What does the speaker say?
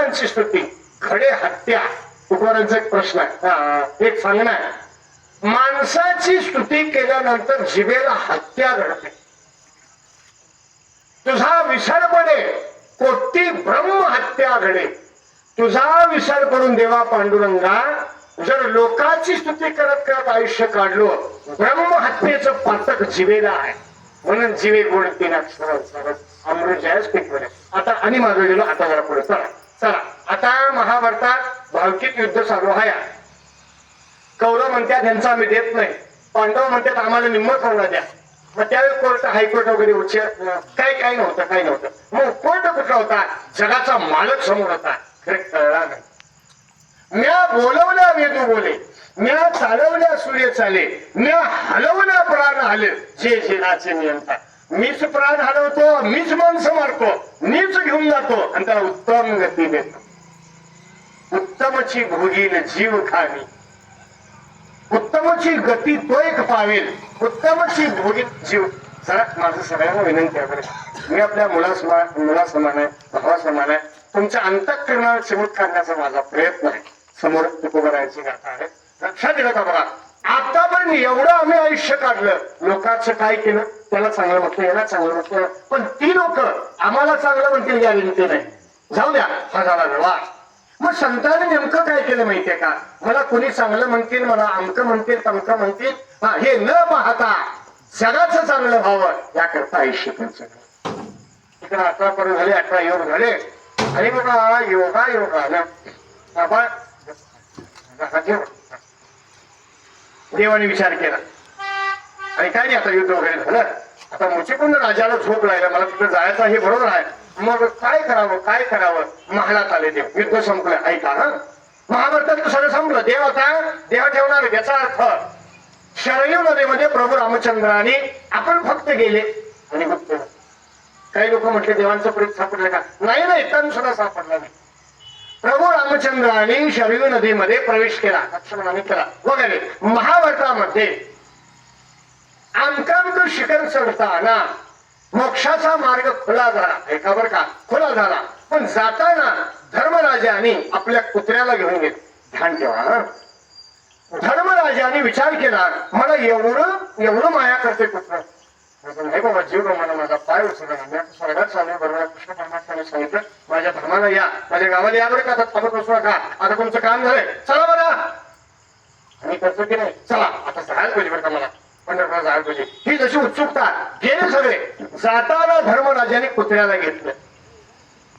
तुकोबारांची स्तुती, खडे हत्या. तुकोबारांचा एक प्रश्न आहे, एक सांगणं आहे, माणसाची स्तुती केल्यानंतर जिभेला हत्या घडते. तुझा विसर पडे कोटी ब्रह्म हत्या घडे. तुझा विसर करून देवा पांडुरंगा जर लोकांची स्तुती करत करत आयुष्य काढलो, ब्रह्महत्येचं पातक जिवेला आहे. म्हणून जिवे गोड तीन सरळ सरळ अमृतजयच पिकवले. आता आणि मागे गेलो, आता जरा पुढे चला चला. आता महाभारतात भावकीत युद्ध चालू आहे. कौरव म्हणतात यांचा आम्ही देत नाही, पांडव म्हणतात आम्हाला निम्म खाऊन द्या. मग त्यावेळी कोर्ट, हायकोर्ट वगैरे उच्च काही नव्हतं. मग कोर्ट कुठला होता? जगाचा मालक समोर होता. खरे कळला नाही. म्या बोलवल्या वेदू बोले, म्या चालवल्या सूर्य चाले, म्या हलवल्या प्राण हले, जे जगाचे नियंता. मीच प्राण हलवतो, मीच माणसं मारतो, मीच घेऊन जातो आणि त्याला उत्तम गती देतो. उत्तमची भोगील जीव खावी, उत्तमची गती तो एक पावेल, उत्तमची भोगील जीव. जरा माझं सगळ्यांना विनंती आहे, मी आपल्या मुलासमान आहे, भावासमान आहे. तुमच्या अंतःकरणाला चिमूट काढण्याचा माझा प्रयत्न आहे. समोर तुकोबारायांची गाथा आहे, लक्षात दिलं का? बघा, आता पण एवढं आम्ही आयुष्य काढलं, लोकांचं काय केलं? त्याला चांगलं म्हटलं, याला चांगलं म्हटलं, पण ती लोक आम्हाला चांगलं म्हणतील गॅरंटी नाही. जाऊ द्या, हा झाला व्यवहार. मग संतांनी नेमकं काय केलं माहितीये का? मला कोणी चांगलं म्हणतील, मला अमकं म्हणतील, तमकं म्हणतील, हे न पाहता जगाचं चांगलं व्हावं याकरता आयुष्य पंचलं. इकडे 18 करून झाले, 18 योग झाले. आणि बघा योगा ना बाबा देवाने विचार केला आणि काय नाही, आता युद्ध वगैरे झालं. आता मुचिकुंद राजाला झोप लागला, मला तिथे जायचं हे बरोबर आहे. मग काय करावं? महालात आले देव, युद्ध संपलं. ऐका हा, महाभारतात सगळं संपलं. देव आता देव ठेवणार. याचा अर्थ शरयू नदीमध्ये प्रभू रामचंद्राने आपण फक्त गेले आणि गुप्त. काही लोक म्हटले देवांचं प्रेत सापडलं का? नाही, तण सुद्धा सापडला नाही. प्रभू रामचंद्राने शरयू नदीमध्ये प्रवेश केला, लक्ष्मणाने केला वगैरे. महाभारतामध्ये आमकांक शिखर चढताना मोक्षाचा मार्ग खुला झाला. ऐका बरं का, खुला झाला. पण जाताना धर्मराजाने आपल्या कुत्र्याला घेऊन गेले. ध्यान ठेवा, धर्मराजाने विचार केला, मला एवढं माया करते कुत्र. नाही बाबा, जीव गमाना, माझा पाय उचलला. स्वर्गात चालू बरोबर कृष्ण परमात्म्याने सांगितलं, माझ्या धर्माला या, माझ्या गावाला या बरं का, आता थांबत बसू नका, आता तुमचं काम झालंय, चला बरं. आणि करतो की नाही, चला आता जायला पाहिजे बरं का, मला पंढरपूरला जायला पाहिजे. ही जशी उत्सुकता, गेले सगळे. जाताना धर्मराजाने कुत्र्याला घेतलं.